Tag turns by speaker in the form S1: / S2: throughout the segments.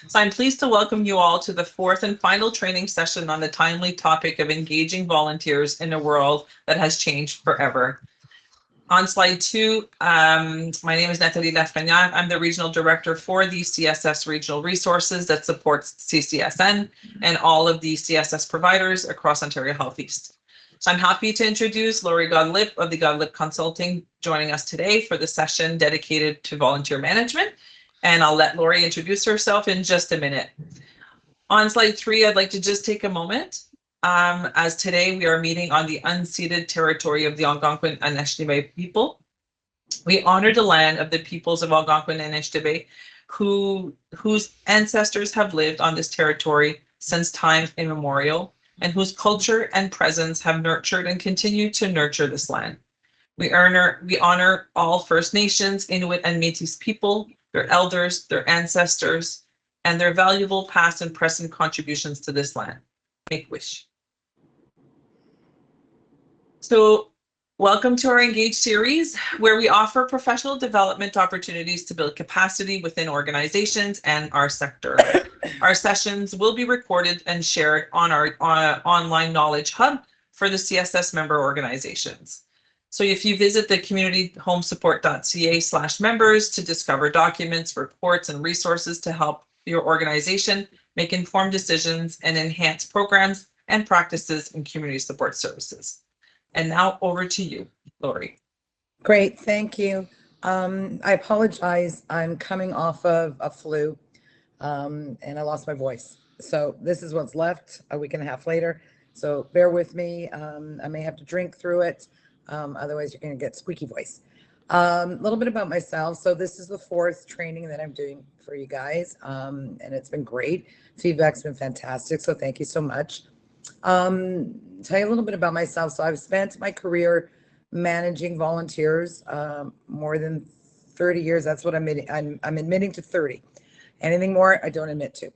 S1: So I'm pleased to welcome you all to the fourth and final training session on the timely topic of engaging volunteers in a world that has changed forever. On slide two, my name is Nathalie Lafrenière. I'm the Regional Director for the CSS Regional Resources that supports CCSN and all of the CSS providers across Ontario Health East. So I'm happy to introduce Laurie Godlip of the Godlip Consulting joining us today for the session dedicated to volunteer management. And I'll let Laurie introduce herself in just a minute. On slide three, I'd like to just take a moment as today we are meeting on the unceded territory of the Algonquin and Anishinaabe people. We honor the land of the peoples of Algonquin and Anishinaabe whose ancestors have lived on this territory since time immemorial and whose culture and presence have nurtured and continue to nurture this land. We honor all First Nations, Inuit, and Métis people, their elders, their ancestors, and their valuable past and present contributions to this land. Make wish. So, welcome to our Engage series, where we offer professional development opportunities to build capacity within organizations and our sector. Our sessions will be recorded and shared on our online knowledge hub for the CSS member organizations. So if you visit the communityhomesupport.ca/members to discover documents, reports, and resources to help your organization make informed decisions and enhance programs and practices in community support services. And now over to you, Laurie.
S2: Great, thank you. I apologize. I'm coming off of a flu and I lost my voice. So this is what's left a week and a half later. So bear with me. I may have to drink through it. Otherwise, you're going to get squeaky voice. A little bit about myself. So this is the fourth training that I'm doing for you guys, and it's been great. Feedback's been fantastic, so thank you so much. Tell you a little bit about myself. So I've spent my career managing volunteers, more than 30 years. That's what I'm admitting to 30. Anything more, I don't admit to.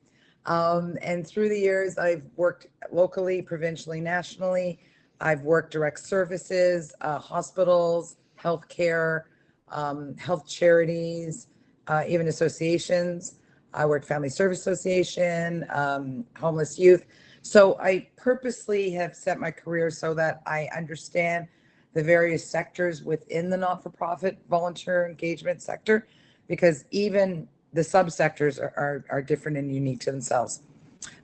S2: And through the years, I've worked locally, provincially, nationally. I've worked direct services, hospitals, healthcare, health charities, even associations. I worked Family Service Association, homeless youth. So I purposely have set my career so that I understand the various sectors within the not-for-profit volunteer engagement sector, because even the subsectors are different and unique to themselves.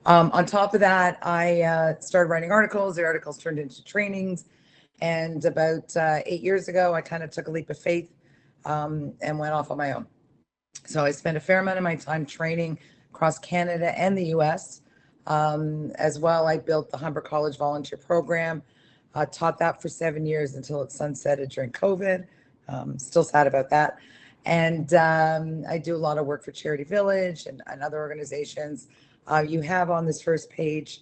S2: On top of that, I started writing articles. The articles turned into trainings. And about 8 years ago, I kind of took a leap of faith and went off on my own. So I spent a fair amount of my time training across Canada and the US. As well, I built the Humber College Volunteer Program, taught that for 7 years until it sunsetted during COVID. Still sad about that. And I do a lot of work for Charity Village and other organizations. You have on this first page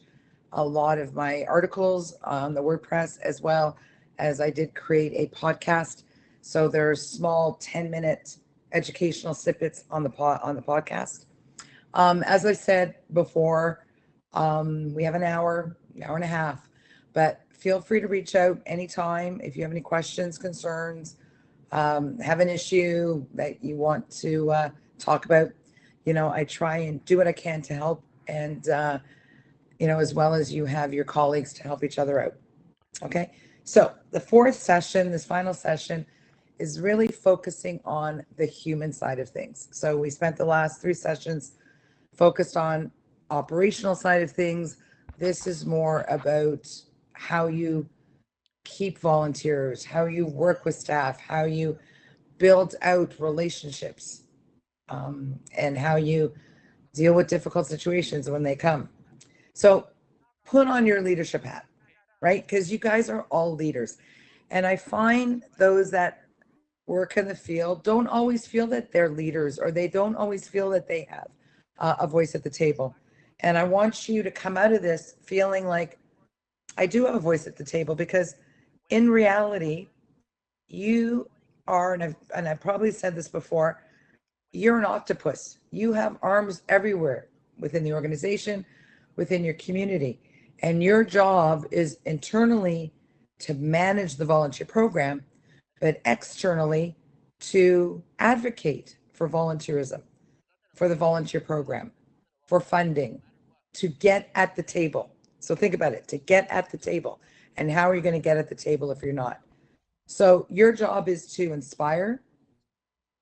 S2: a lot of my articles on the WordPress, as well as I did create a podcast. So there's small 10-minute educational snippets on the podcast. As I said before, we have an hour and a half, but feel free to reach out anytime if you have any questions, concerns, have an issue that you want to talk about. I try and do what I can to help, and as well as you have your colleagues to help each other out. Okay, so the fourth session, this final session, is really focusing on the human side of things. So we spent the last 3 sessions focused on operational side of things. This is more about how you keep volunteers, how you work with staff, how you build out relationships, and how you deal with difficult situations when they come. So put on your leadership hat, right? Because you guys are all leaders. And I find those that work in the field don't always feel that they're leaders, or they don't always feel that they have a voice at the table. And I want you to come out of this feeling like I do have a voice at the table, because in reality, you are, and I've probably said this before, you're an octopus. You have arms everywhere within the organization, within your community. And your job is internally to manage the volunteer program, but externally to advocate for volunteerism, for the volunteer program. for funding to get at the table. So think about it, to get at the table. And how are you going to get at the table if you're not? So your job is to inspire.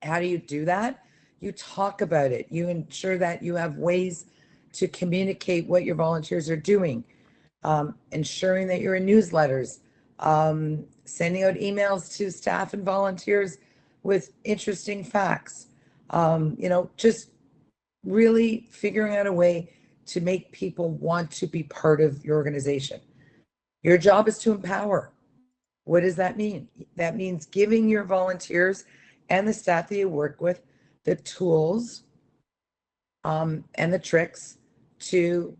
S2: How do you do that? You talk about it. You ensure that you have ways to communicate what your volunteers are doing, ensuring that you're in newsletters, sending out emails to staff and volunteers with interesting facts, just really figuring out a way to make people want to be part of your organization. Your job is to empower. What does that mean? That means giving your volunteers and the staff that you work with the tools and the tricks to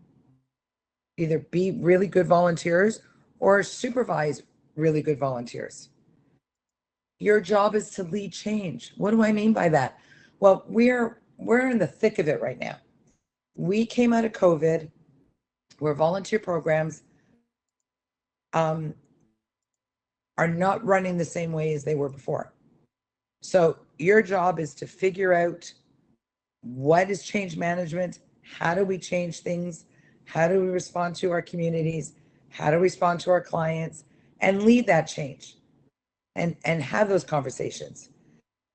S2: either be really good volunteers or supervise really good volunteers. Your job is to lead change. What do I mean by that? Well, we're in the thick of it right now. We came out of COVID where volunteer programs are not running the same way as they were before. So your job is to figure out what is change management, how do we change things, how do we respond to our communities, how do we respond to our clients, and lead that change and have those conversations.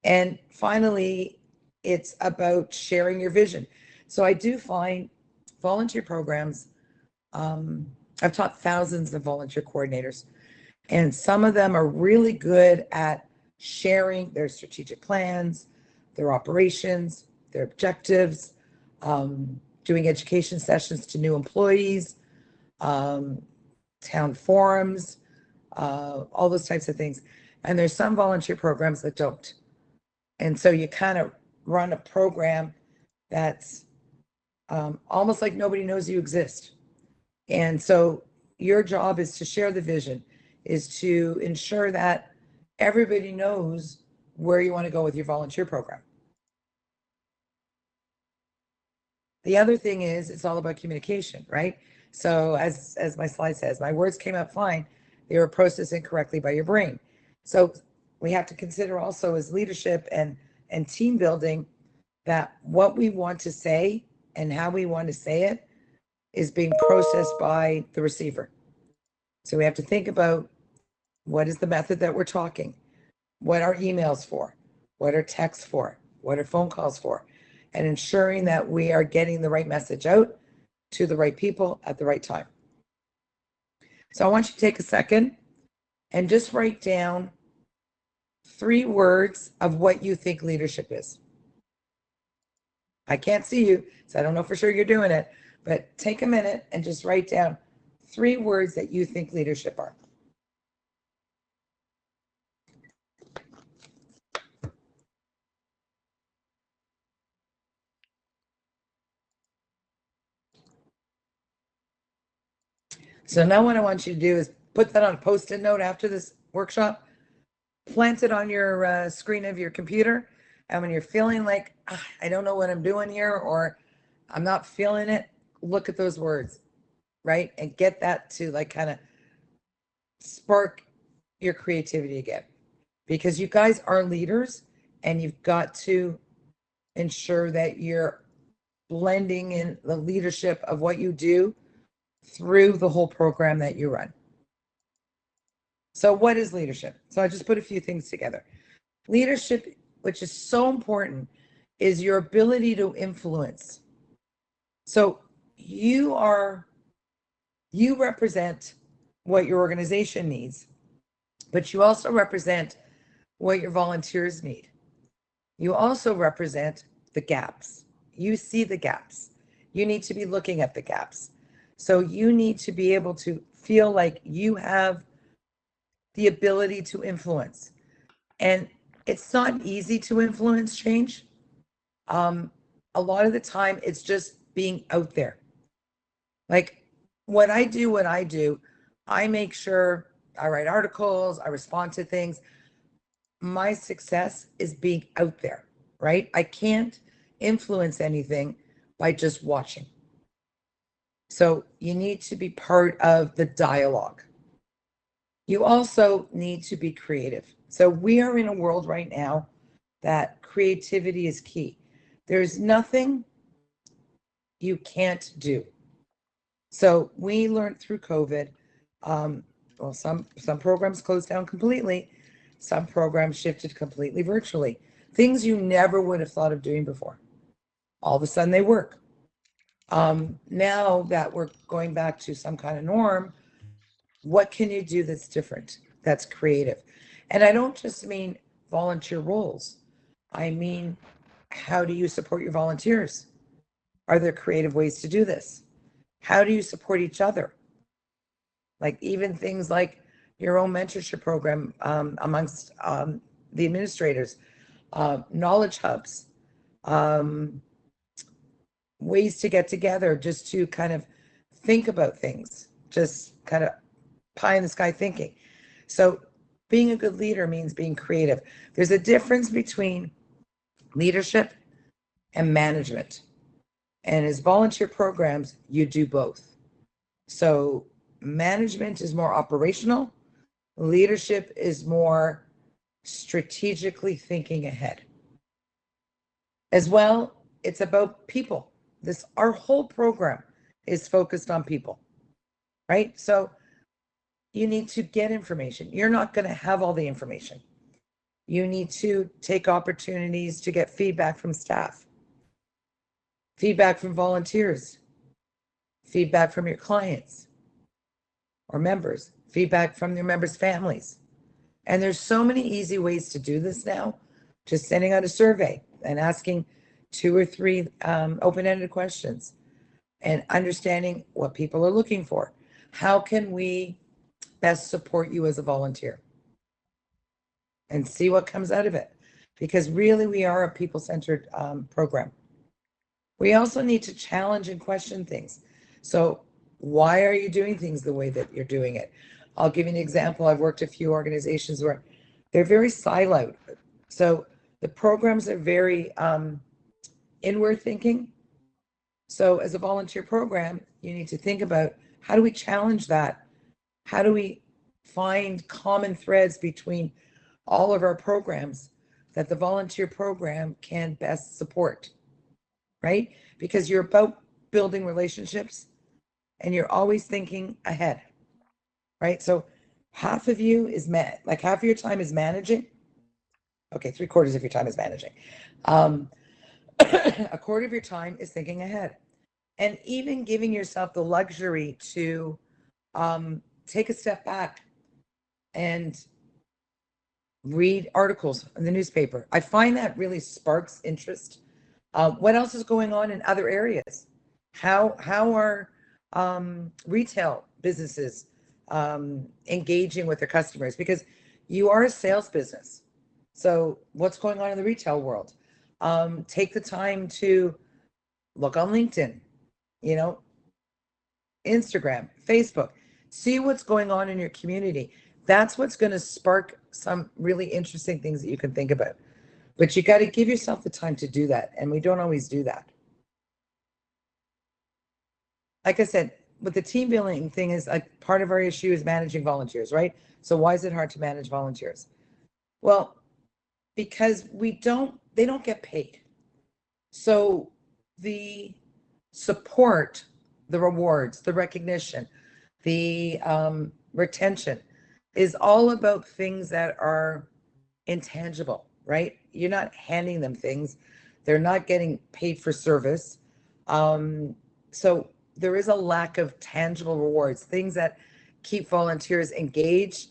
S2: And finally, it's about sharing your vision. So I do find volunteer programs, I've taught thousands of volunteer coordinators, and some of them are really good at sharing their strategic plans, their operations, their objectives, doing education sessions to new employees, town forums, all those types of things. And there's some volunteer programs that don't. And so you kind of run a program that's almost like nobody knows you exist. And so your job is to share the vision, is to ensure that everybody knows where you want to go with your volunteer program. The other thing is it's all about communication, right? So as my slide says, my words came out fine. They were processed incorrectly by your brain. So we have to consider also as leadership and team building that what we want to say and how we want to say it is being processed by the receiver. So we have to think about what is the method that we're talking, what are emails for, what are texts for, what are phone calls for, and ensuring that we are getting the right message out to the right people at the right time. So I want you to take a second and just write down 3 words of what you think leadership is. I can't see you, so I don't know for sure you're doing it, but take a minute and just write down 3 words that you think leadership are. So now what I want you to do is put that on a Post-it note after this workshop, plant it on your screen of your computer. And when you're feeling like, I don't know what I'm doing here, or I'm not feeling it, look at those words, right? And get that to like kind of spark your creativity again. Because you guys are leaders and you've got to ensure that you're blending in the leadership of what you do through the whole program that you run. So what is leadership? So I just put a few things together. Leadership, which is so important, is your ability to influence. So you represent what your organization needs, but you also represent what your volunteers need. You also represent the gaps. You see the gaps. You need to be looking at the gaps. So you need to be able to feel like you have the ability to influence. And it's not easy to influence change. A lot of the time, it's just being out there. Like what I do, I make sure I write articles, I respond to things. My success is being out there, right? I can't influence anything by just watching. So you need to be part of the dialogue. You also need to be creative. So we are in a world right now that creativity is key. There's nothing you can't do. So we learned through COVID, well, some programs closed down completely, some programs shifted completely virtually. Things you never would have thought of doing before. All of a sudden they work. Now that we're going back to some kind of norm, what can you do that's different, that's creative? And I don't just mean volunteer roles. I mean, how do you support your volunteers? Are there creative ways to do this? How do you support each other? Like even things like your own mentorship program amongst the administrators, knowledge hubs, um, ways to get together just to kind of think about things, just kind of pie in the sky thinking. So being a good leader means being creative. There's a difference between leadership and management. And as volunteer programs, you do both. So management is more operational, leadership is more strategically thinking ahead. As well, it's about people. Our whole program is focused on people, right? So you need to get information. You're not going to have all the information. You need to take opportunities to get feedback from staff, feedback from volunteers, feedback from your clients or members, feedback from your members' families. And there's so many easy ways to do this now. Just sending out a survey and asking 2 or 3 open-ended questions and understanding what people are looking for. How can we best support you as a volunteer? And see what comes out of it. Because really, we are a people-centered program. We also need to challenge and question things. So why are you doing things the way that you're doing it? I'll give you an example. I've worked a few organizations where they're very siloed. So the programs are very inward thinking. So as a volunteer program, you need to think about, how do we challenge that? How do we find common threads between all of our programs that the volunteer program can best support, right? Because you're about building relationships and you're always thinking ahead, right? So half of you is like half of your time is managing. Okay, 3/4 of your time is managing. A quarter of your time is thinking ahead. And even giving yourself the luxury to take a step back and read articles in the newspaper. I find that really sparks interest. What else is going on in other areas? How are retail businesses engaging with their customers? Because you are a sales business. So what's going on in the retail world? Take the time to look on LinkedIn, Instagram, Facebook, see what's going on in your community. That's what's going to spark some really interesting things that you can think about. But you got to give yourself the time to do that. And we don't always do that. Like I said, with the team building thing is like part of our issue is managing volunteers, right? So why is it hard to manage volunteers? Well, because they don't get paid. So the support, the rewards, the recognition, the retention is all about things that are intangible, right? You're not handing them things. They're not getting paid for service. So there is a lack of tangible rewards, things that keep volunteers engaged,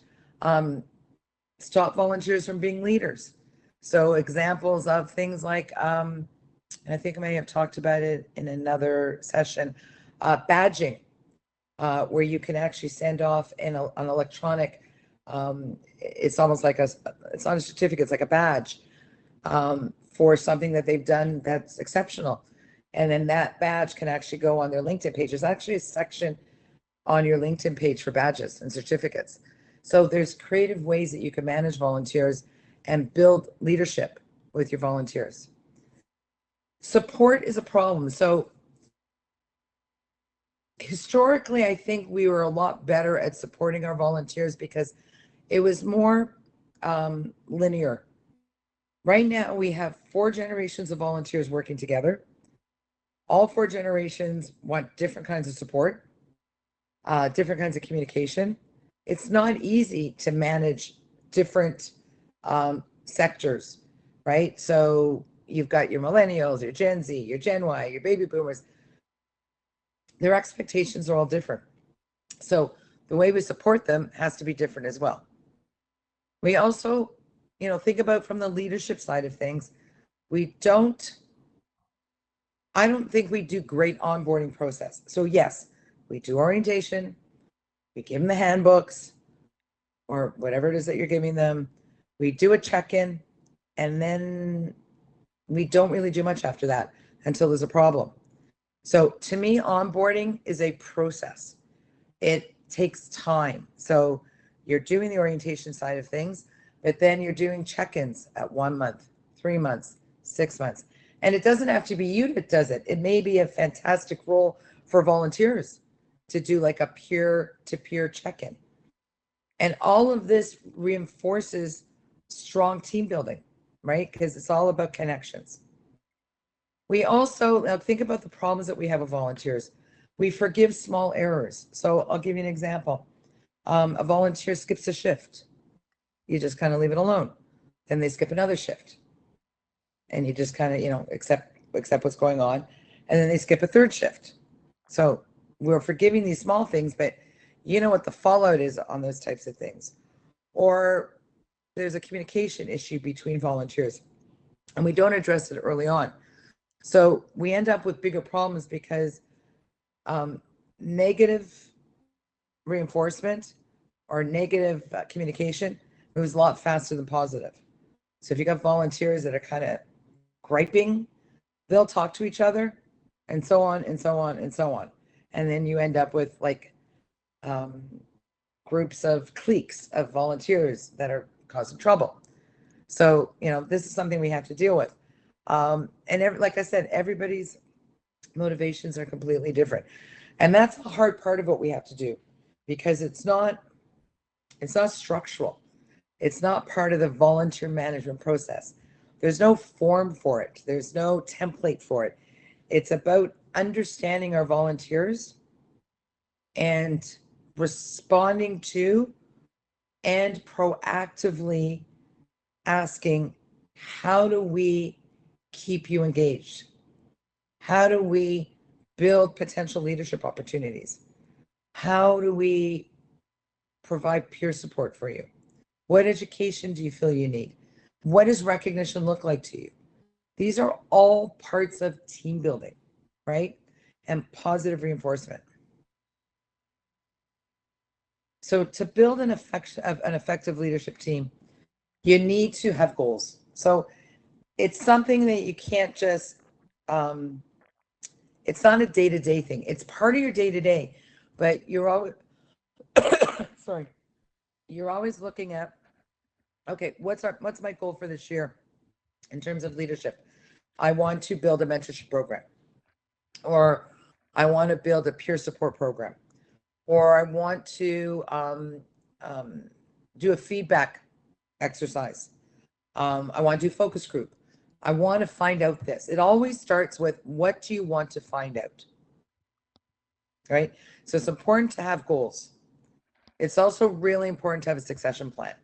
S2: stop volunteers from being leaders. So examples of things like, and I think I may have talked about it in another session, badging, where you can actually send off an electronic, it's almost like it's not a certificate, it's like a badge for something that they've done that's exceptional. And then that badge can actually go on their LinkedIn page. There's actually a section on your LinkedIn page for badges and certificates. So there's creative ways that you can manage volunteers and build leadership with your volunteers. Support is a problem. So historically, I think we were a lot better at supporting our volunteers because it was more linear. Right now, we have 4 generations of volunteers working together. All four generations want different kinds of support, different kinds of communication. It's not easy to manage different sectors, right? So you've got your millennials, your Gen Z, your Gen Y, your baby boomers. Their expectations are all different. So the way we support them has to be different as well. We also, think about from the leadership side of things. I don't think we do great onboarding process. So yes, we do orientation, we give them the handbooks or whatever it is that you're giving them. We do a check-in, and then we don't really do much after that until there's a problem. So to me, onboarding is a process. It takes time. So you're doing the orientation side of things, but then you're doing check-ins at 1 month, 3 months, 6 months. And it doesn't have to be you that does it. It may be a fantastic role for volunteers to do like a peer-to-peer check-in. And all of this reinforces strong team building, right? Because it's all about connections. We also now think about the problems that we have with volunteers. We forgive small errors. So I'll give you an example. A volunteer skips a shift. You just kind of leave it alone. Then they skip another shift. And you just kind of, accept what's going on. And then they skip a third shift. So we're forgiving these small things, but you know what the fallout is on those types of things. Or there's a communication issue between volunteers and we don't address it early on. So we end up with bigger problems because negative reinforcement or negative communication moves a lot faster than positive. So if you got volunteers that are kind of griping, they'll talk to each other and so on and so on and so on. And then you end up with like groups of cliques of volunteers that are causing trouble. So, this is something we have to deal with. Like I said, everybody's motivations are completely different. And that's the hard part of what we have to do because it's not structural. It's not part of the volunteer management process. There's no form for it. There's no template for it. It's about understanding our volunteers and responding to and proactively asking, how do we keep you engaged? How do we build potential leadership opportunities? How do we provide peer support for you? What education do you feel you need? What does recognition look like to you? These are all parts of team building, right? And positive reinforcement. So to build an effective leadership team, you need to have goals. So it's something that you can't just, it's not a day-to-day thing. It's part of your day-to-day, but you're always, sorry, you're always looking at, okay, what's my goal for this year in terms of leadership? I want to build a mentorship program, or I want to build a peer support program, or I want to do a feedback exercise. I want to do focus group. I want to find out this. It always starts with, what do you want to find out? Right? So it's important to have goals. It's also really important to have a succession plan,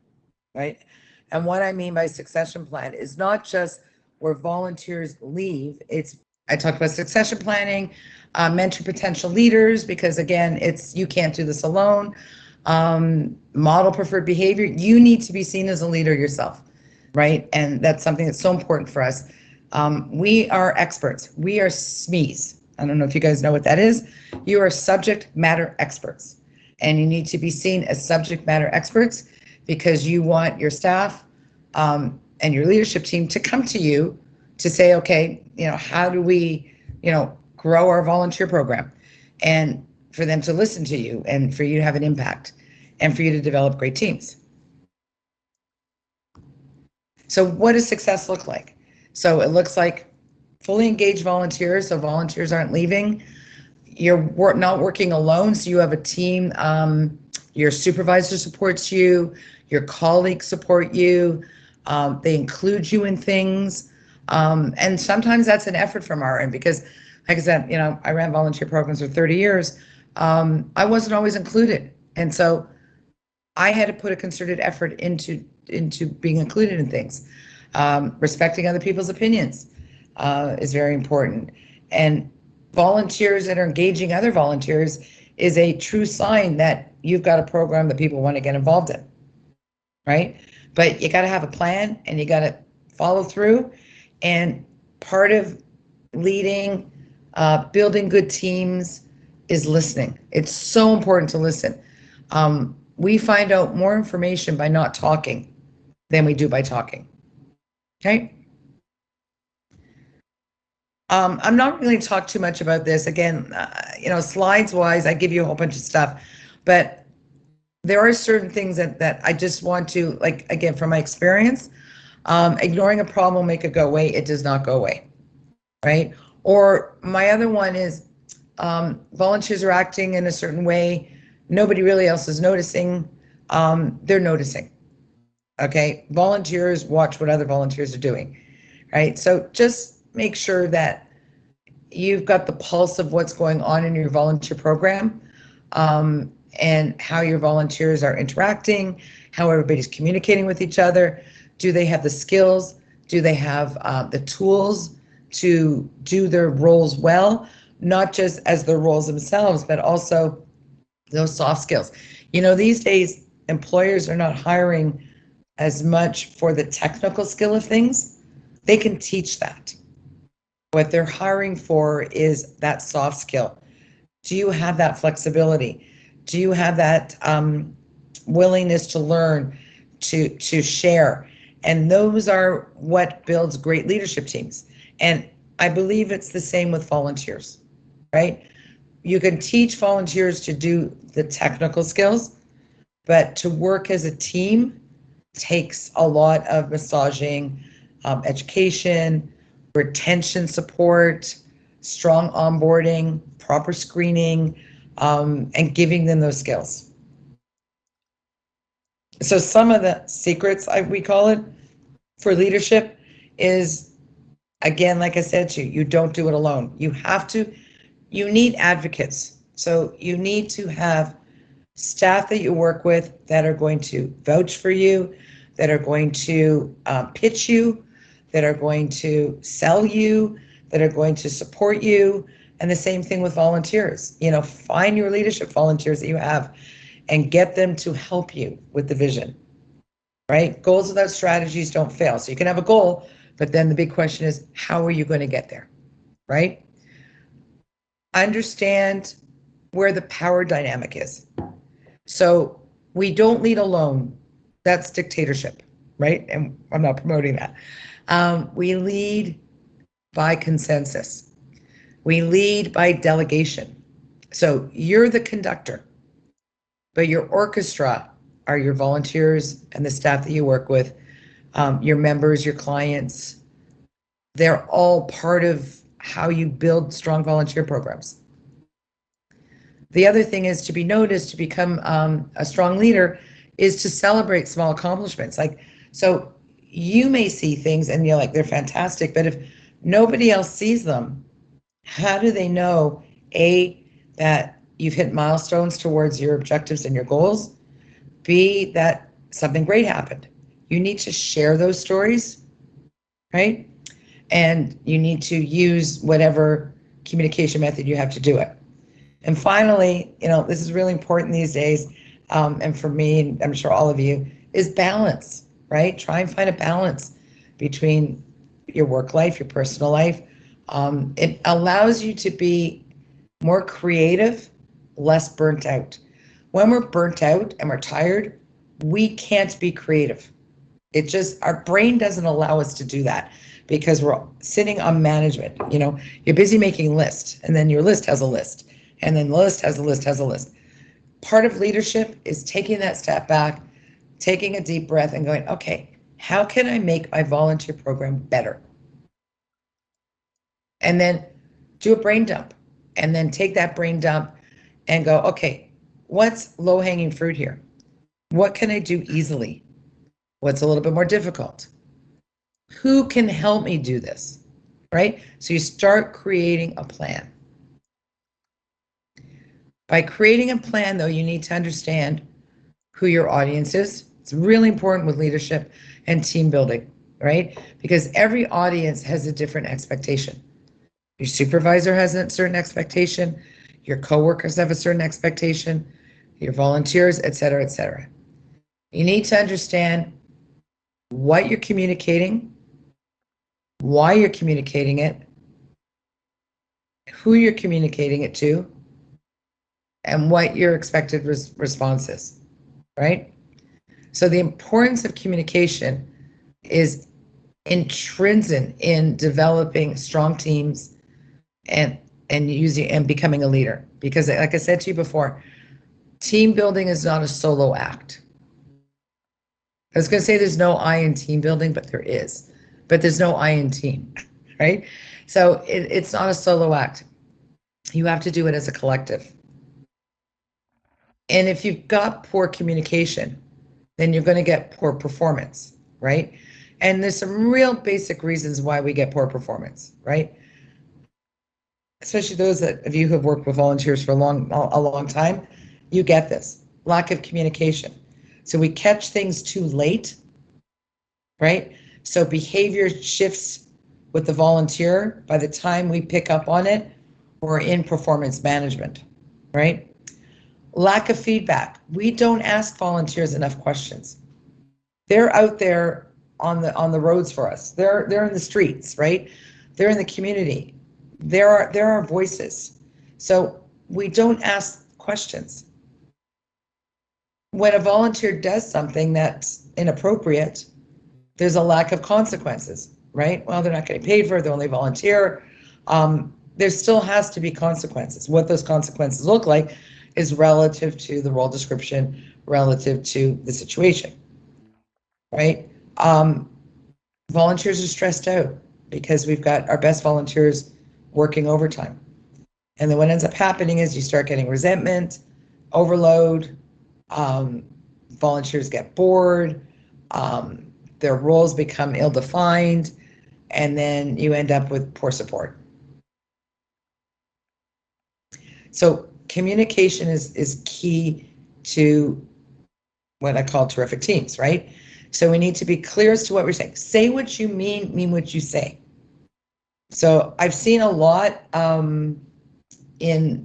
S2: right? And what I mean by succession plan is not just where volunteers leave. I talk about succession planning, mentor potential leaders, because again, you can't do this alone. Model preferred behavior. You need to be seen as a leader yourself, right? And that's something that's so important for us. We are experts. We are SMEs. I don't know if you guys know what that is. You are subject matter experts, and you need to be seen as subject matter experts because you want your staff and your leadership team to come to you to say, okay, how do we, grow our volunteer program, and for them to listen to you and for you to have an impact and for you to develop great teams. So what does success look like? So it looks like fully engaged volunteers. So volunteers aren't leaving. You're not working alone. So you have a team. Your supervisor supports you. Your colleagues support you. They include you in things. And sometimes that's an effort from our end, because like I said, I ran volunteer programs for 30 years. I wasn't always included. And so I had to put a concerted effort into being included in things. Respecting other people's opinions is very important. And volunteers that are engaging other volunteers is a true sign that you've got a program that people want to get involved in, right? But you got to have a plan and you got to follow through. And part of leading, building good teams is listening. It's so important to listen. We find out more information by not talking than we do by talking. Okay. I'm not really going to talk too much about this. Again, slides wise, I give you a whole bunch of stuff, but there are certain things that I just want to, like, again, from my experience, ignoring a problem will make it go away. It does not go away, right? Or my other one is volunteers are acting in a certain way. Nobody really else is noticing. They're noticing. Okay. Volunteers watch what other volunteers are doing, right? So just make sure that you've got the pulse of what's going on in your volunteer program, and how your volunteers are interacting, how everybody's communicating with each other. Do they have the skills? Do they have the tools to do their roles well? Not just as their roles themselves, but also those soft skills. These days, employers are not hiring as much for the technical skill of things. They can teach that. What they're hiring for is that soft skill. Do you have that flexibility? Do you have that willingness to learn, to share? And those are what builds great leadership teams. And I believe it's the same with volunteers, right? You can teach volunteers to do the technical skills, but to work as a team takes a lot of massaging, education, retention support, strong onboarding, proper screening, and giving them those skills. So some of the secrets, we call it, for leadership is, again, like I said to you, you don't do it alone. You need advocates. So you need to have staff that you work with that are going to vouch for you, that are going to pitch you, that are going to sell you, that are going to support you. And the same thing with volunteers. Find your leadership volunteers that you have and get them to help you with the vision, right? Goals without strategies don't fail. So you can have a goal, but then the big question is, how are you going to get there, right? Understand where the power dynamic is. So we don't lead alone. That's dictatorship, right? And I'm not promoting that. We lead by consensus. We lead by delegation. So you're the conductor, but your orchestra are your volunteers and the staff that you work with, your members, your clients. They're all part of how you build strong volunteer programs. The other thing is to be noticed, to become a strong leader, is to celebrate small accomplishments. So you may see things and you're like, they're fantastic, but if nobody else sees them, how do they know, A, that you've hit milestones towards your objectives and your goals, B, that something great happened? You need to share those stories, right? And you need to use whatever communication method you have to do it. And finally, this is really important these days, and for me, and I'm sure all of you, is balance, right? Try and find a balance between your work life, your personal life. It allows you to be more creative, less burnt out. When we're burnt out and we're tired, we can't be creative. Our brain doesn't allow us to do that because we're sitting on management. You're busy making lists, and then your list has a list, and then the list has a list has a list. Part of leadership is taking that step back, taking a deep breath and going, okay, how can I make my volunteer program better? And then do a brain dump, and then take that brain dump and go, okay, what's low-hanging fruit here? What can I do easily? What's a little bit more difficult? Who can help me do this? right? So you start creating a plan. By creating a plan, though, you need to understand who your audience is. It's really important with leadership and team building, right? Because every audience has a different expectation. Your supervisor has a certain expectation, your coworkers have a certain expectation, your volunteers, et cetera, et cetera. You need to understand what you're communicating, why you're communicating it, who you're communicating it to, and what your expected response is, right? So the importance of communication is intrinsic in developing strong teams and using and becoming a leader. Because like I said to you before, team building is not a solo act. I was going to say there's no I in team building, but there is. But there's no I in team, right? So it's not a solo act. You have to do it as a collective. And if you've got poor communication, then you're going to get poor performance, right? And there's some real basic reasons why we get poor performance, right? Especially those of you who have worked with volunteers for a long time, you get this lack of communication. So we catch things too late, right? So behavior shifts with the volunteer. By the time we pick up on it, we're in performance management, right? Lack of feedback. We don't ask volunteers enough questions. They're out there on the roads for us. They're in the streets, right? They're in the community. There are voices. So we don't ask questions. When a volunteer does something that's inappropriate, there's a lack of consequences, right? Well, they're not getting paid for it, they're only volunteer. There still has to be consequences. What those consequences look like is relative to the role description, relative to the situation, right? Volunteers are stressed out because we've got our best volunteers working overtime. And then what ends up happening is you start getting resentment, overload, volunteers get bored, their roles become ill-defined, and then you end up with poor support. So communication is key to what I call terrific teams, right? So we need to be clear as to what we're saying. Say what you mean what you say. So I've seen a lot in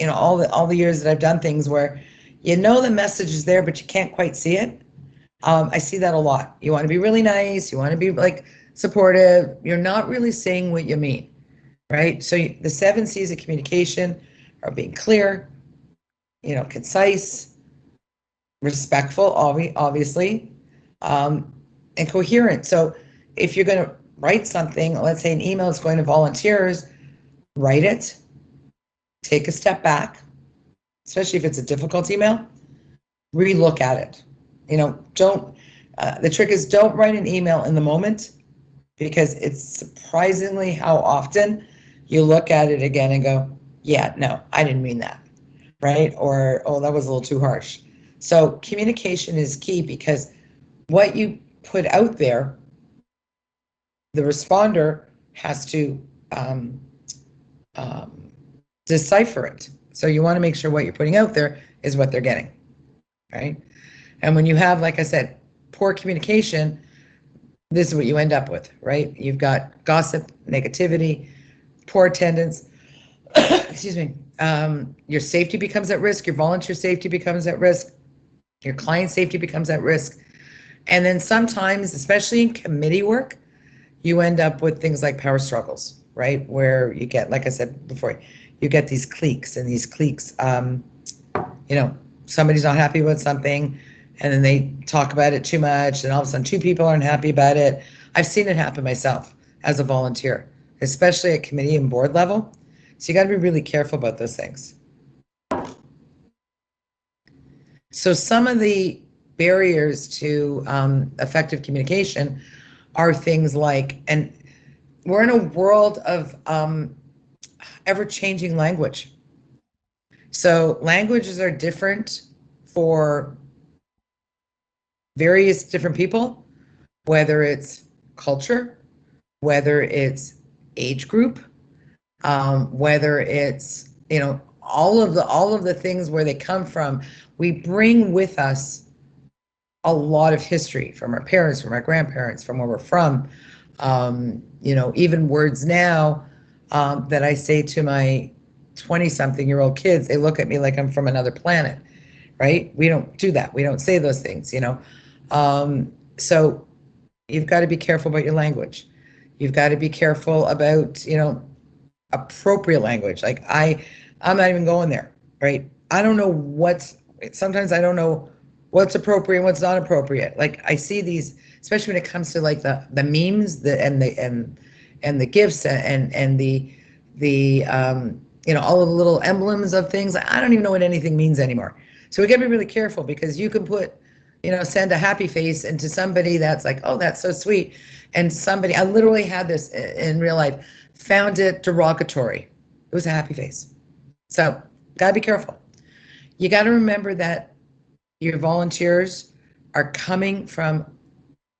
S2: all the years that I've done things where the message is there, but you can't quite see it. I see that a lot. You want to be really nice. You want to be like supportive. You're not really saying what you mean, right? So the 7 C's of communication are being clear, concise, respectful, obviously, and coherent. So if you're going to write something, let's say an email is going to volunteers, write it, take a step back, especially if it's a difficult email, relook at it. The trick is don't write an email in the moment, because it's surprisingly how often you look at it again and go, yeah, no, I didn't mean that, right? Or, oh, that was a little too harsh. So communication is key, because what you put out there, the responder has to decipher it. So you want to make sure what you're putting out there is what they're getting, right? And when you have, like I said, poor communication, this is what you end up with, right? You've got gossip, negativity, poor attendance. Excuse me. Your safety becomes at risk. Your volunteer safety becomes at risk. Your client safety becomes at risk. And then sometimes, especially in committee work, you end up with things like power struggles, right? Where you get, like I said before, you get these cliques, and these cliques, somebody's not happy with something, and then they talk about it too much, and all of a sudden 2 people aren't happy about it. I've seen it happen myself as a volunteer, especially at committee and board level. So you got to be really careful about those things. So some of the barriers to effective communication are things like, and we're in a world of ever-changing language. So languages are different for various different people, whether it's culture, whether it's age group, whether it's, all of the things where they come from. We bring with us a lot of history from our parents, from our grandparents, from where we're from. Even words now that I say to my 20-something-year-old kids, they look at me like I'm from another planet, right? We don't do that. We don't say those things, So you've got to be careful about your language. You've got to be careful about, appropriate language. Like I'm not even going there, right? I don't know sometimes I don't know what's appropriate and what's not appropriate. Like I see these, especially when it comes to like the memes, and the gifs and the all of the little emblems of things. I don't even know what anything means anymore. So we got to be really careful, because you can put, send a happy face into somebody that's like, oh, that's so sweet. And I literally had this in real life, found it derogatory. It was a happy face. So gotta be careful. You got to remember that your volunteers are coming from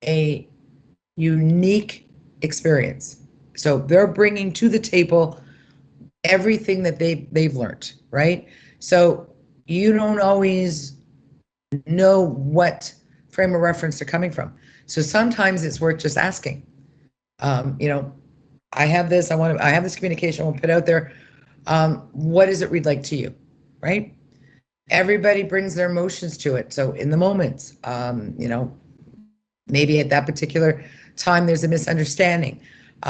S2: a unique experience. So they're bringing to the table everything that they've learned, right? So you don't always know what frame of reference they're coming from. So sometimes it's worth just asking. I have this communication I want to put out there. What does it read like to you, right? Everybody brings their emotions to it. So in the moment, maybe at that particular time there's a misunderstanding. They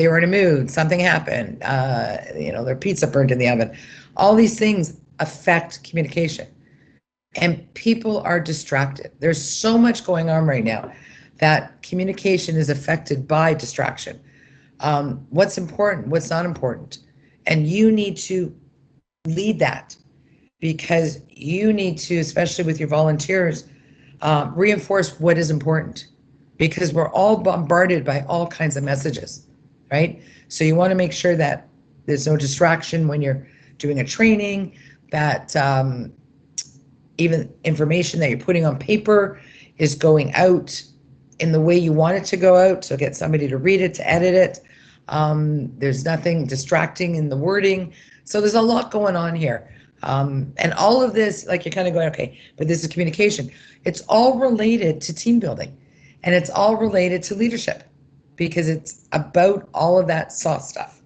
S2: were in a mood, something happened, their pizza burned in the oven. All these things affect communication. And people are distracted. There's so much going on right now that communication is affected by distraction. What's important, what's not important. And you need to lead that, because you need to, especially with your volunteers, reinforce what is important, because we're all bombarded by all kinds of messages, right? So you want to make sure that there's no distraction when you're doing a training, that even information that you're putting on paper is going out in the way you want it to go out. So get somebody to read it, to edit it. There's nothing distracting in the wording. So there's a lot going on here. And all of this, like, you're kind of going, okay, but this is communication. It's all related to team building, and it's all related to leadership, because it's about all of that soft stuff,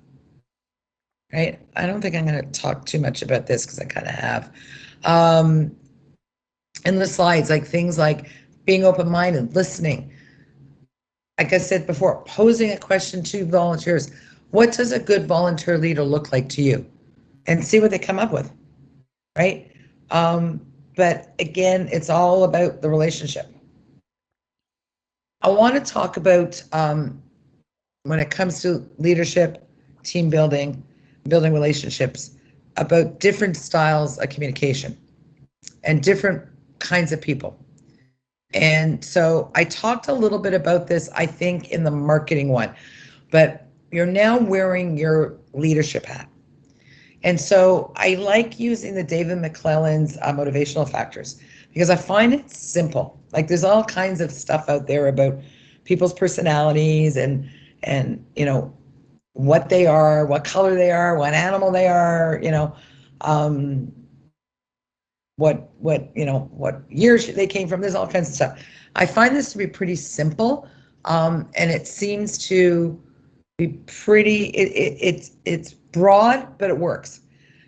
S2: right? I don't think I'm going to talk too much about this, because I kind of have. In the slides, like things like being open-minded, listening. Like I said before, posing a question to volunteers. What does a good volunteer leader look like to you? And see what they come up with, right? But again, it's all about the relationship. I want to talk about, when it comes to leadership, team building, building relationships, about different styles of communication and different kinds of people. And so I talked a little bit about this, I think, in the marketing one, but you're now wearing your leadership hat. And so I like using the David McClelland's motivational factors, because I find it simple. Like, there's all kinds of stuff out there about people's personalities and what they are, what color they are, what animal they are, what years they came from. There's all kinds of stuff. I find this to be pretty simple, and it seems to be pretty. It's broad, but it works.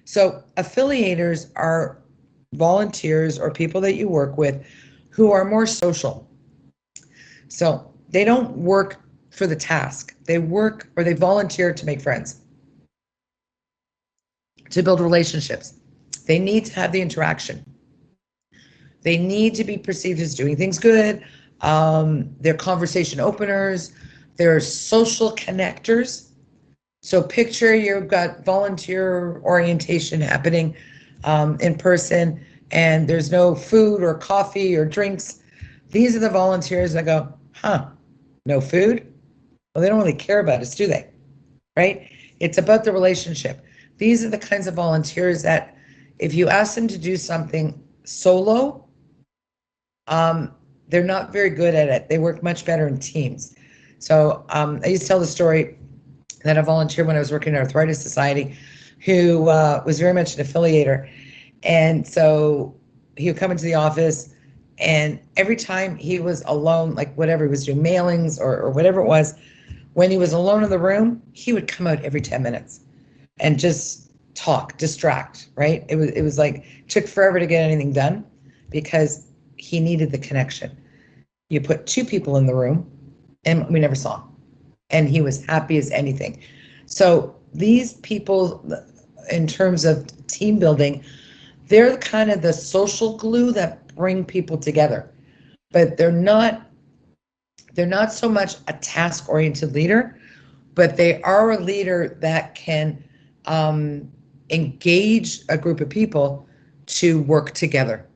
S2: So affiliators are volunteers or people that you work with who are more social. So they don't work for the task. They work, or they volunteer to make friends, to build relationships. They need to have the interaction. They need to be perceived as doing things good. They're conversation openers. They're social connectors. So picture you've got volunteer orientation happening in person, and there's no food or coffee or drinks. These are the volunteers that go, no food? Well, they don't really care about us, do they? Right? It's about the relationship. These are the kinds of volunteers that, if you ask them to do something solo, they're not very good at it. They work much better in teams. So I used to tell the story that I volunteered when I was working at Arthritis Society, who was very much an affiliator. And so he would come into the office, and every time he was alone, like whatever he was doing, mailings or whatever it was, when he was alone in the room, he would come out every 10 minutes and just talk, distract, right? It was like, took forever to get anything done because he needed the connection. You put two people in the room and we never saw him. And he was happy as anything. So these people, in terms of team building, they're kind of the social glue that bring people together. But they're not so much a task-oriented leader, but they are a leader that can engage a group of people to work together,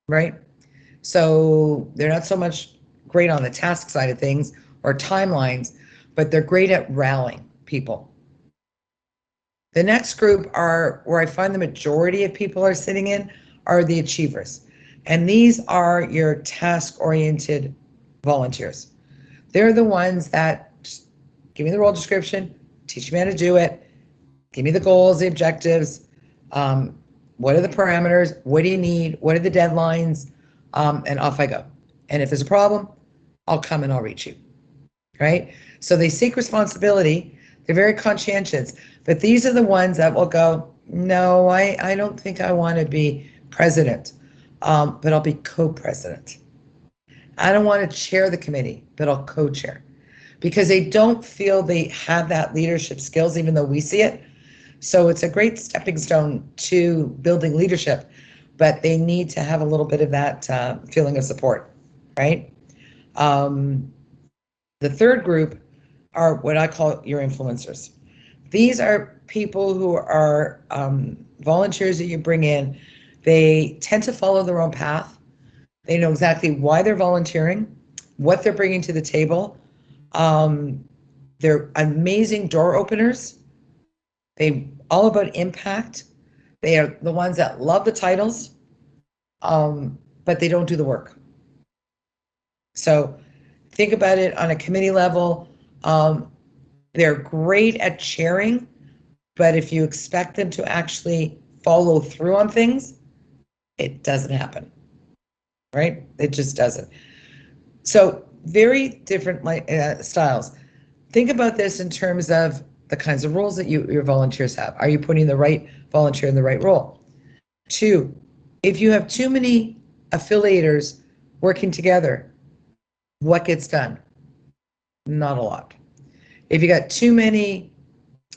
S2: right? So they're not so much great on the task side of things or timelines, but they're great at rallying people. The next group are where I find the majority of people are sitting in are the achievers. And these are your task-oriented volunteers. They're the ones that just give me the role description, teach me how to do it, give me the goals, the objectives, what are the parameters, what do you need, what are the deadlines, and off I go. And if there's a problem, I'll come and I'll reach you, right? So they seek responsibility. They're very conscientious, but these are the ones that will go, no, I don't think I want to be president, but I'll be co-president. I don't want to chair the committee, but I'll co-chair, because they don't feel they have that leadership skills, even though we see it. So it's a great stepping stone to building leadership, but they need to have a little bit of that feeling of support, right? The third group are what I call your influencers. These are people who are volunteers that you bring in. They tend to follow their own path. They know exactly why they're volunteering, what they're bringing to the table. They're amazing door openers. They all about impact. They are the ones that love the titles, but they don't do the work. So think about it on a committee level. They're great at chairing, but if you expect them to actually follow through on things, it doesn't happen, right? It just doesn't. So very different styles. Think about this in terms of the kinds of roles that your volunteers have. Are you putting the right volunteer in the right role? 2, if you have too many affiliators working together, what gets done? Not a lot. If you got too many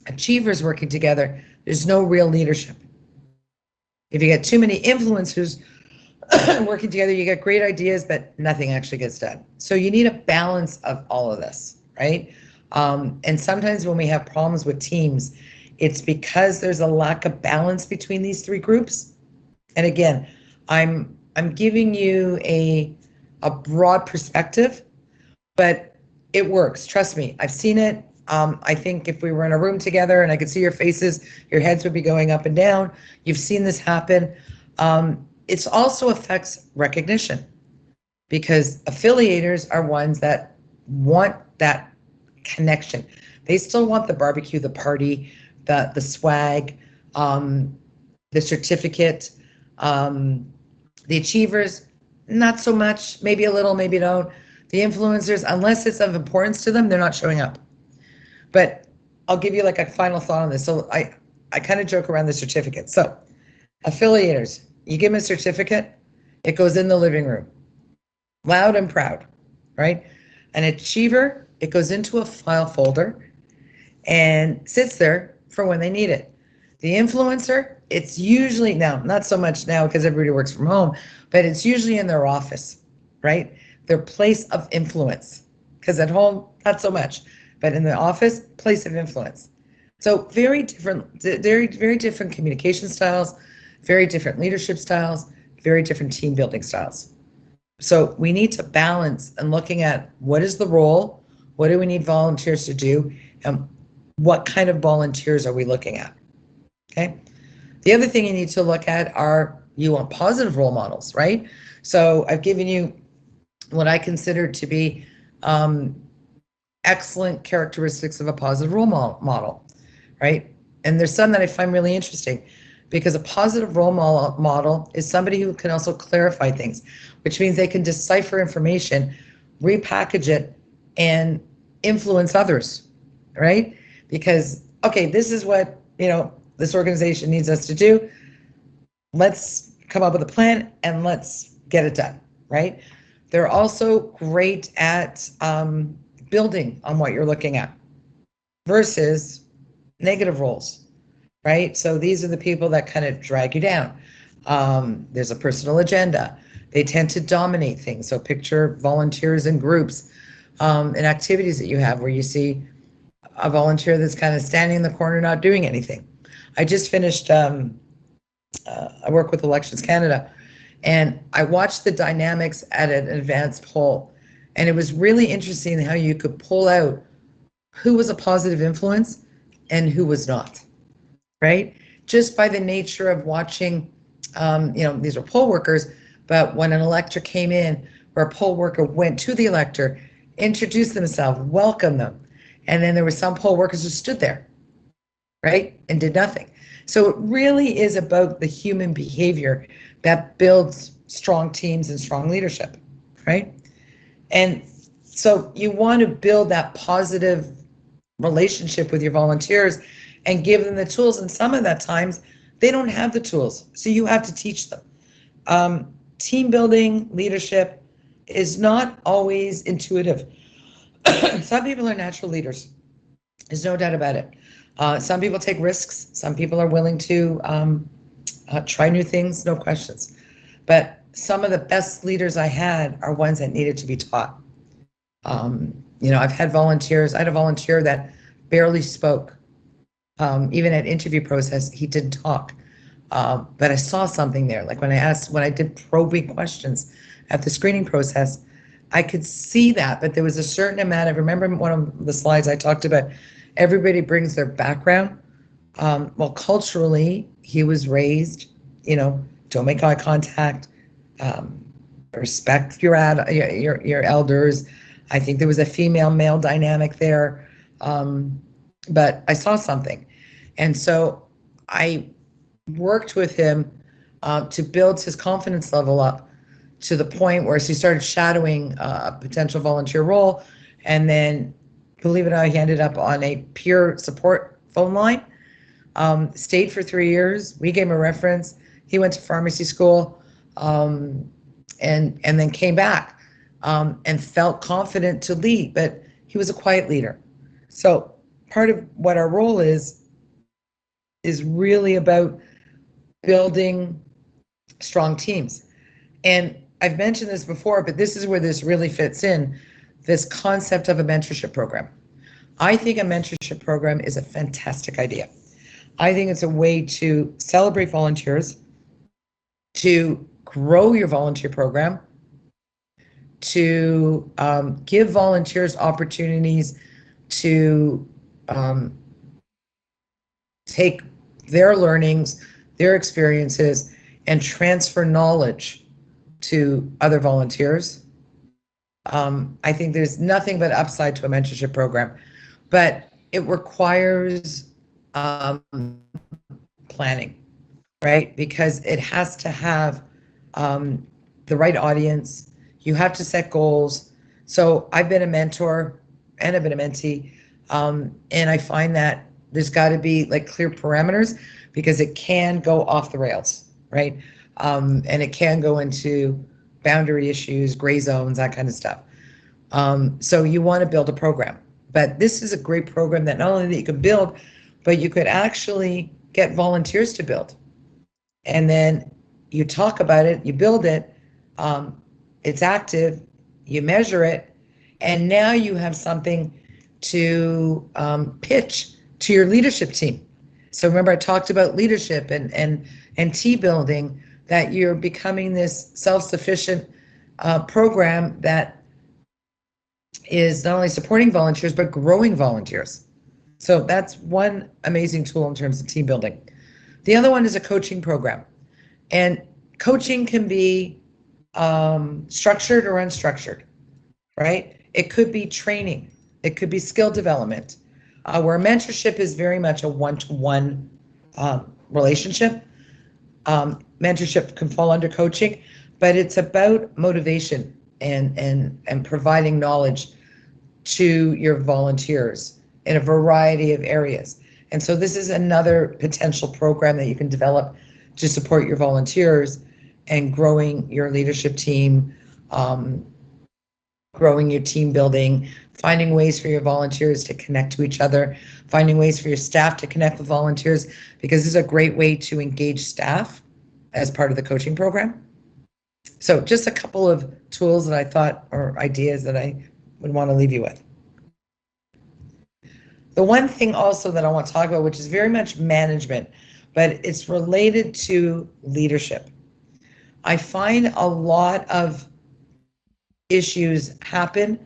S2: achievers working together, there's no real leadership. If you get too many influencers working together, you get great ideas, but nothing actually gets done. So you need a balance of all of this, right? And sometimes when we have problems with teams, it's because there's a lack of balance between these three groups. And again, I'm giving you a broad perspective, but it works. Trust me, I've seen it. I think if we were in a room together and I could see your faces, your heads would be going up and down. You've seen this happen. It also affects recognition, because affiliators are ones that want that connection. They still want the barbecue, the party, the swag, the certificate. The achievers, not so much, maybe a little, maybe don't. The influencers, unless it's of importance to them, they're not showing up. But I'll give you like a final thought on this. So I kind of joke around the certificate. So affiliators, you give them a certificate, it goes in the living room, loud and proud, right? An achiever, it goes into a file folder and sits there for when they need it. The influencer, it's usually, now, not so much now because everybody works from home, but it's usually in their office, right? Their place of influence, because at home, not so much, but in the office, place of influence. So very different communication styles, very different leadership styles, very different team building styles. So we need to balance and looking at what is the role, what do we need volunteers to do, and what kind of volunteers are we looking at, okay? The other thing you need to look at are, you want positive role models, right? So I've given you what I consider to be excellent characteristics of a positive role model, right? And there's some that I find really interesting, because a positive role model is somebody who can also clarify things, which means they can decipher information, repackage it, and influence others, right? Because, okay, this is what, this organization needs us to do. Let's come up with a plan and let's get it done, right? They're also great at building on what you're looking at versus negative roles, right? So these are the people that kind of drag you down. There's a personal agenda. They tend to dominate things. So picture volunteers in groups and activities that you have where you see a volunteer that's kind of standing in the corner not doing anything. I just finished, I work with Elections Canada, and I watched the dynamics at an advanced poll. And it was really interesting how you could pull out who was a positive influence and who was not, right? Just by the nature of watching, these are poll workers, but when an elector came in, where a poll worker went to the elector, introduced themselves, welcomed them, and then there were some poll workers who stood there, right, and did nothing. So it really is about the human behavior that builds strong teams and strong leadership, right? And so you want to build that positive relationship with your volunteers and give them the tools. And some of that times they don't have the tools, so you have to teach them. Team building, leadership is not always intuitive. Some people are natural leaders. There's no doubt about it. Some people take risks. Some people are willing to try new things, no questions. But some of the best leaders I had are ones that needed to be taught. I've had volunteers. I had a volunteer that barely spoke. Even at interview process, he didn't talk. But I saw something there. Like when I did probing questions at the screening process, I could see that, but there was a certain amount of, remember one of the slides I talked about, everybody brings their background. Well, culturally, he was raised, don't make eye contact, respect your elders. I think there was a female-male dynamic there, but I saw something. And so I worked with him to build his confidence level up to the point where he started shadowing a potential volunteer role. And then, believe it or not, he ended up on a peer support phone line, stayed for 3 years. We gave him a reference. He went to pharmacy school and then came back and felt confident to lead, but he was a quiet leader. So part of what our role is really about building strong teams. And I've mentioned this before, but this is where this really fits in, this concept of a mentorship program. I think a mentorship program is a fantastic idea. I think it's a way to celebrate volunteers, to grow your volunteer program, to give volunteers opportunities to take their learnings, their experiences, and transfer knowledge to other volunteers. I think there's nothing but upside to a mentorship program, but it requires planning, right? Because it has to have the right audience. You have to set goals. So I've been a mentor and I've been a mentee, and I find that there's got to be like clear parameters, because it can go off the rails, right? And it can go into boundary issues, gray zones, that kind of stuff. So you want to build a program, but this is a great program that not only that you could build, but you could actually get volunteers to build. And then you talk about it, you build it, it's active, you measure it, and now you have something to pitch to your leadership team. So remember, I talked about leadership and team building, that you're becoming this self-sufficient program that is not only supporting volunteers, but growing volunteers. So that's one amazing tool in terms of team building. The other one is a coaching program. And coaching can be structured or unstructured, right? It could be training. It could be skill development, where mentorship is very much a one-to-one relationship. Mentorship can fall under coaching, but it's about motivation and providing knowledge to your volunteers in a variety of areas. And so this is another potential program that you can develop to support your volunteers and growing your leadership team, growing your team building, finding ways for your volunteers to connect to each other, finding ways for your staff to connect with volunteers, because this is a great way to engage staff as part of the coaching program. So just a couple of tools that I thought, or ideas that I would want to leave you with. The one thing also that I want to talk about, which is very much management, but it's related to leadership. I find a lot of issues happen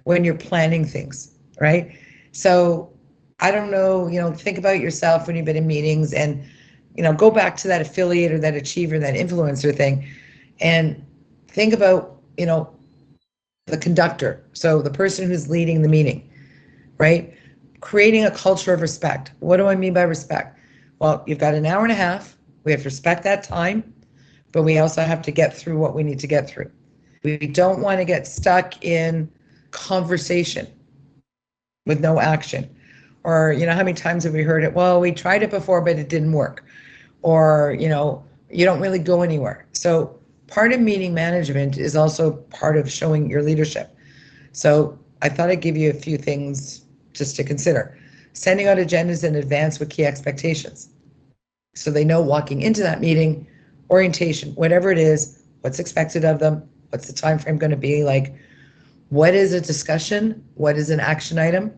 S2: when you're planning things, right? So I don't know, think about yourself when you've been in meetings and, go back to that affiliate or that achiever, that influencer thing, and think about, the conductor. So the person who's leading the meeting, right? Creating a culture of respect. What do I mean by respect? Well, you've got an hour and a half. We have to respect that time, but we also have to get through what we need to get through. We don't want to get stuck in conversation with no action. Or, how many times have we heard it? Well, we tried it before, but it didn't work. Or, you don't really go anywhere. So part of meeting management is also part of showing your leadership. So I thought I'd give you a few things just to consider. Sending out agendas in advance with key expectations. So they know walking into that meeting, orientation, whatever it is, what's expected of them, what's the time frame going to be like, what is a discussion, what is an action item.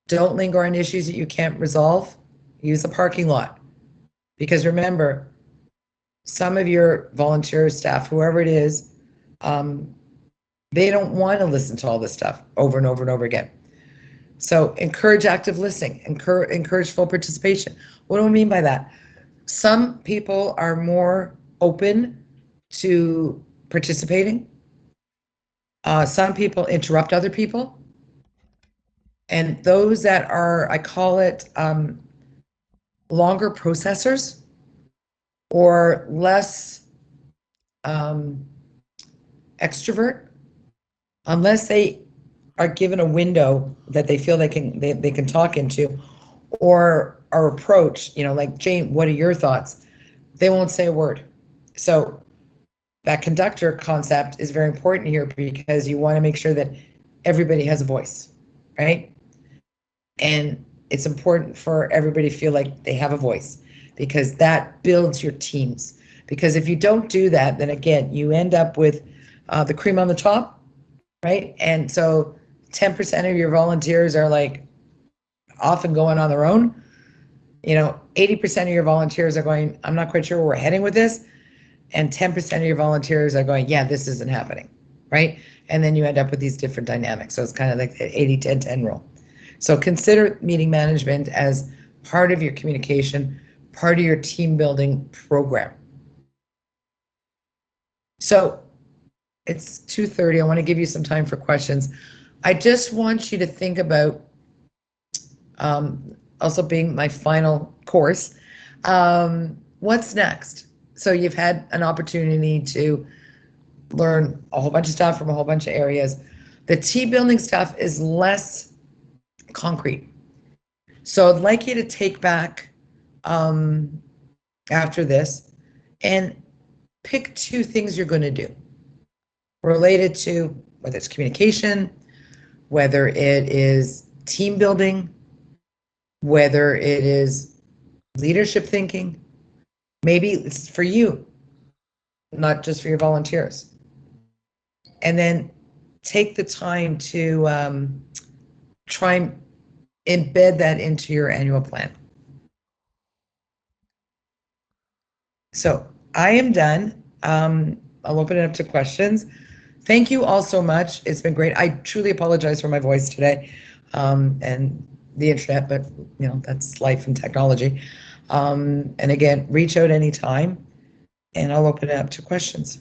S2: Don't linger on issues that you can't resolve. Use the parking lot. Because remember, some of your volunteer staff, whoever it is, they don't want to listen to all this stuff over and over and over again. So encourage active listening, encourage full participation. What do I mean by that? Some people are more open to participating. Some people interrupt other people. And those that are, I call it longer processors or less extrovert, unless they are given a window that they feel they can talk into, or are approached, like, Jane, what are your thoughts? They won't say a word. So that conductor concept is very important here, because you want to make sure that everybody has a voice, right? And it's important for everybody to feel like they have a voice, because that builds your teams. Because if you don't do that, then again, you end up with the cream on the top, right? And so 10% of your volunteers are like off and going on their own. 80% of your volunteers are going, I'm not quite sure where we're heading with this. And 10% of your volunteers are going, yeah, this isn't happening, right? And then you end up with these different dynamics. So it's kind of like the 80-10-10 rule. So consider meeting management as part of your communication, part of your team building program. So it's 2:30. I want to give you some time for questions. I just want you to think about, also being my final course, what's next? So you've had an opportunity to learn a whole bunch of stuff from a whole bunch of areas. The team building stuff is less concrete. So I'd like you to take back after this and pick 2 things you're going to do related to whether it's communication, whether it is team building, whether it is leadership thinking. Maybe it's for you, not just for your volunteers. And then take the time to try and embed that into your annual plan. So I am done. I'll open it up to questions. Thank you all so much. It's been great. I truly apologize for my voice today and the internet, but that's life and technology. And again, reach out anytime and I'll open it up to questions.